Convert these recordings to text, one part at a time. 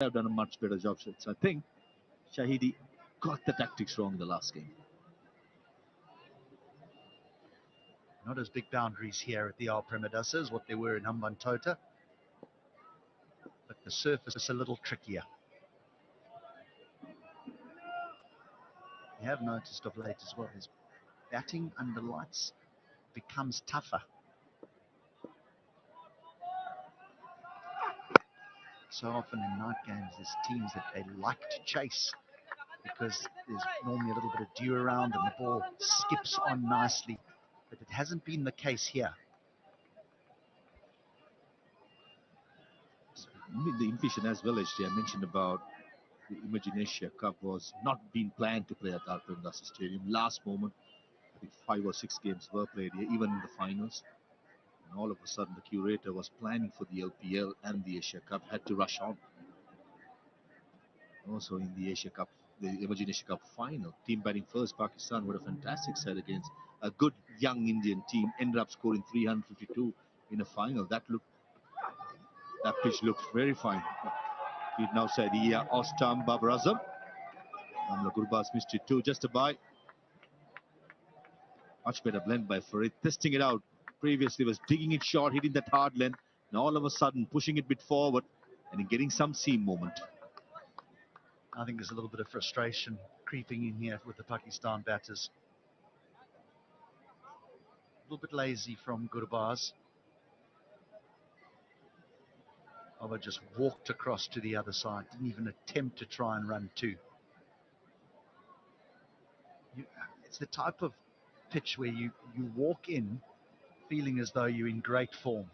have done a much better job. So I think Shahidi got the tactics wrong in the last game. Not as big boundaries here at the Al Premedasa as what they were in Hambantota, but the surface is a little trickier. You have noticed of late as well, his batting under lights becomes tougher. So often in night games, there's teams that they like to chase because there's normally a little bit of dew around and the ball skips on nicely. But it hasn't been the case here. So, the invitation as well, as I mentioned about the Imagine Asia Cup was not being planned to play at Al Premedasa Stadium. Last moment, I think 5 or 6 games were played here, even in the finals. And all of a sudden, the curator was planning for the LPL and the Asia Cup, had to rush on. Also in the Asia Cup, the Imagine Asia Cup final, team batting first, Pakistan with a fantastic side against a good young Indian team, ended up scoring 352 in a final. That pitch looked very fine. He'd now say the Ostam Babar Azam. Gurbaz missed it too, just a bye. Much better blend by Farid, testing it out. Previously was digging it short, hitting that hard length. Now all of a sudden pushing it a bit forward and getting some seam movement. I think there's a little bit of frustration creeping in here with the Pakistan batters. A little bit lazy from Gurbaz. Oba just walked across to the other side, didn't even attempt to try and run two. It's the type of pitch where you walk in feeling as though you're in great form.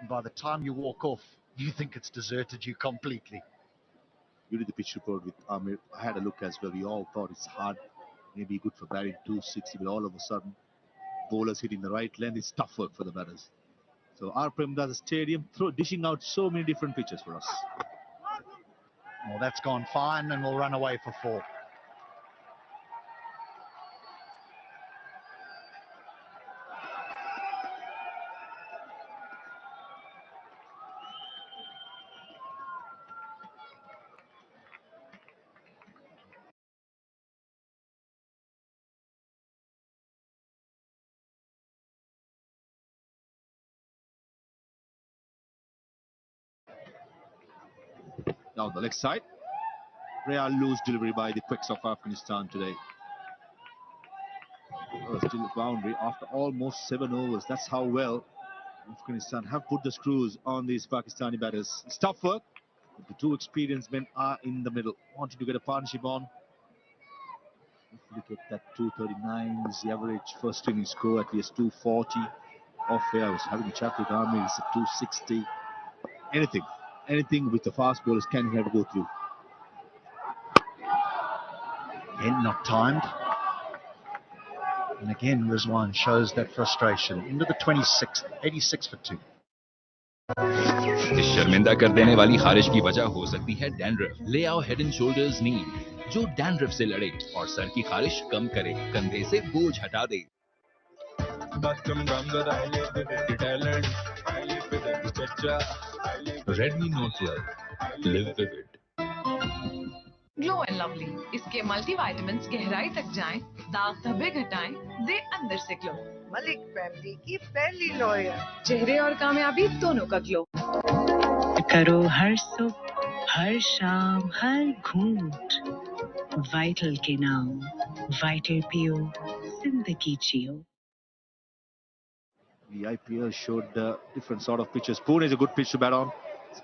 And by the time you walk off, you think it's deserted you completely. You did the pitch report with Amir. I had a look as well. We all thought it's hard, maybe good for batting 260, but all of a sudden, bowlers hitting the right length. It's tough work for the batters. So Al Premedasa Stadium dishing out so many different pitches for us. Well, that's gone fine and we'll run away for 4. Down the leg side. Rehan Ali's delivery by the Quicks of Afghanistan today. Still a boundary after almost 7 overs. That's how well Afghanistan have put the screws on these Pakistani batters. It's tough work. The two experienced men are in the middle. Wanting to get a partnership on. If you look at that 239 is the average first inning score, at least 240. Off air, I was having a chat with Amir, it's a 260. Anything with the fast bowlers can have to go through. Again, not timed. And again, Rizwan shows that frustration. Into the 26th, 86 for 2. इस शर्मिंदा कर देने वाली खारिश की वजह हो सकती है डैंड्रफ। ले आओ हेड एंड शोल्डर्स नीम जो डैंड्रफ से लड़े और सर की खारिश कम करे, कंधे से बोझ हटा दे। Redmi Note 12. Live vivid. Glow and lovely, इसके मल्टीविटामिन्स गहराई तक जाएं, दाग धब्बे घटाएं, दे अंदर से ग्लो। मलिक फैमिली की पहली लॉयर, चेहरे और कामयाबी दोनों का ग्लो। करो हर सुबह, हर शाम, हर घूंट वाइटल के नाम। वाइटल पियो, जिंदगी जियो। The IPL showed different sort of pitches. Pune is a good pitch to bat on.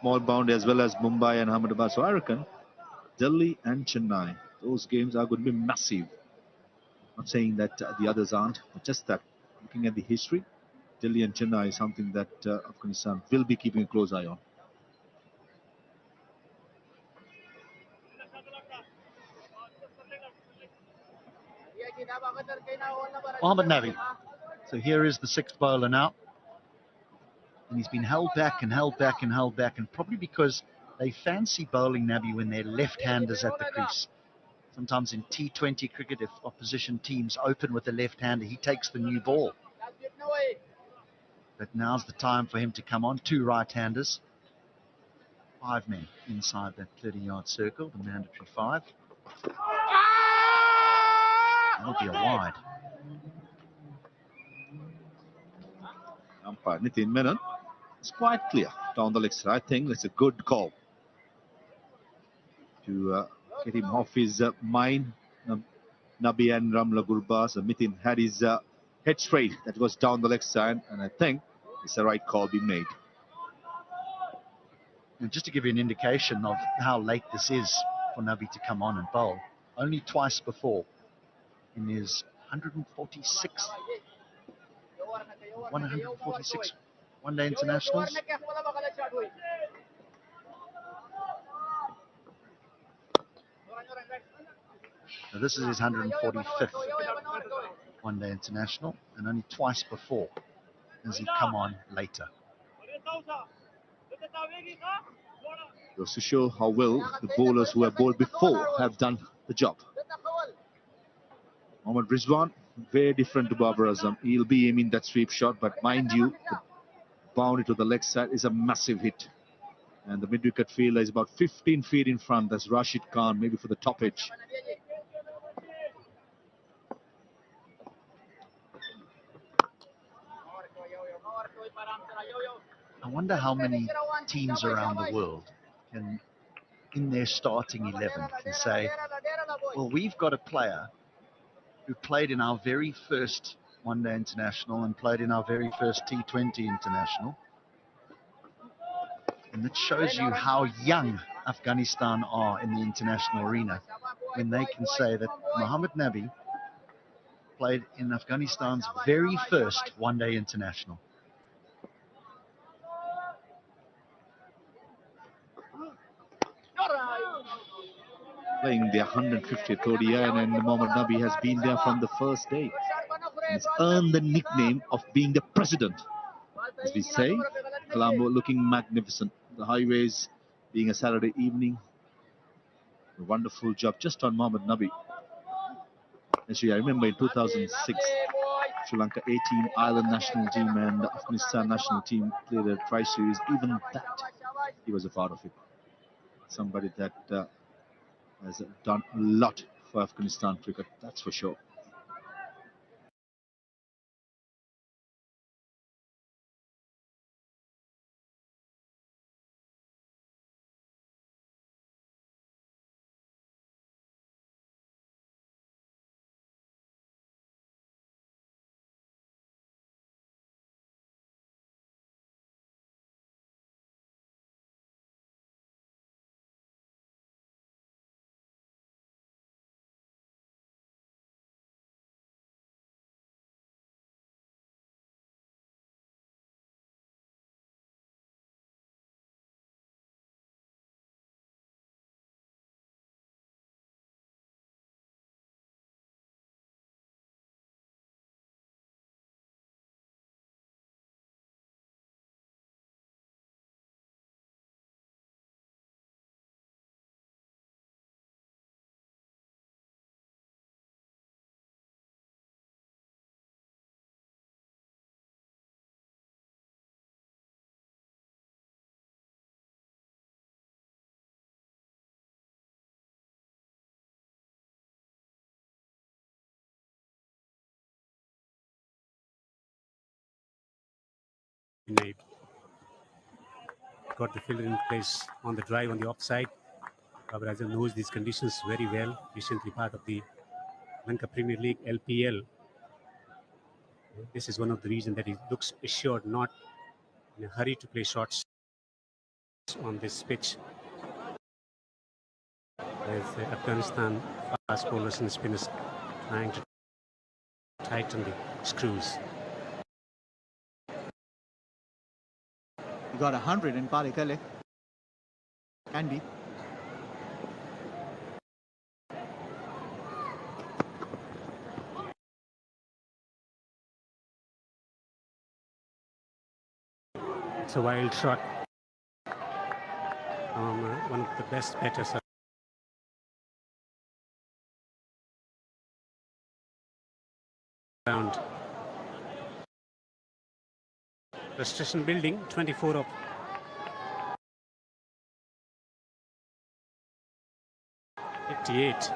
Small boundary as well as Mumbai and Ahmedabad. So I reckon Delhi and Chennai, those games are going to be massive. Not saying that the others aren't, but just that, looking at the history, Delhi and Chennai is something that Afghanistan will be keeping a close eye on. Mohammad Nabi. So here is the 6th bowler now. And he's been held back and held back and held back, and probably because they fancy bowling Nabi when they're left-handers at the crease. Sometimes in T20 cricket, if opposition teams open with a left-hander, he takes the new ball. But now's the time for him to come on. 2 right-handers. 5 men inside that 30-yard circle, the mandatory 5. That'll be a wide. Umpire Nitin Menon. It's quite clear down the leg side. I think it's a good call to get him off his mind. Nabi and Ramla Gurbaz. Nitin had his head straight. That was down the leg side, and I think it's the right call being made. And just to give you an indication of how late this is for Nabi to come on and bowl, only twice before in his 146 one-day internationals. Now this is his 145th one-day international, and only twice before has he come on later. Goes to show how well the bowlers who have bowled before have done the job. Mohammad Rizwan, very different to Babar Azam. He'll be aiming that sweep shot, but mind you, the boundary to the leg side is a massive hit. And the mid-wicket fielder is about 15 feet in front. That's Rashid Khan, maybe for the top edge. I wonder how many teams around the world can, in their starting 11, can say, well, we've got a player who played in our very first one-day international and played in our very first T20 international. And it shows you how young Afghanistan are in the international arena when they can say that Mohammad Nabi played in Afghanistan's very first one-day international. Playing their 150th ODI, and Mohammad Nabi has been there from the first day. He's earned the nickname of being the president. As we say, Colombo looking magnificent. The highways being a Saturday evening. A wonderful job just on Mohammad Nabi. Actually, I remember in 2006, Sri Lanka 18 Ireland national team and the Afghanistan national team played a tri-series. Even that, he was a part of it. Somebody that has done a lot for Afghanistan cricket, that's for sure. Got the fielder in place on the drive on the offside. Babar Azam knows these conditions very well. Recently part of the Lanka Premier League LPL. This is one of the reasons that he looks assured, not in a hurry to play shots on this pitch. As Afghanistan fast bowlers and spinners trying to tighten the screws. You got 100 in Palikale. Can be. It's a wild shot. One of the best batters around. Frustration building, 24 of 88.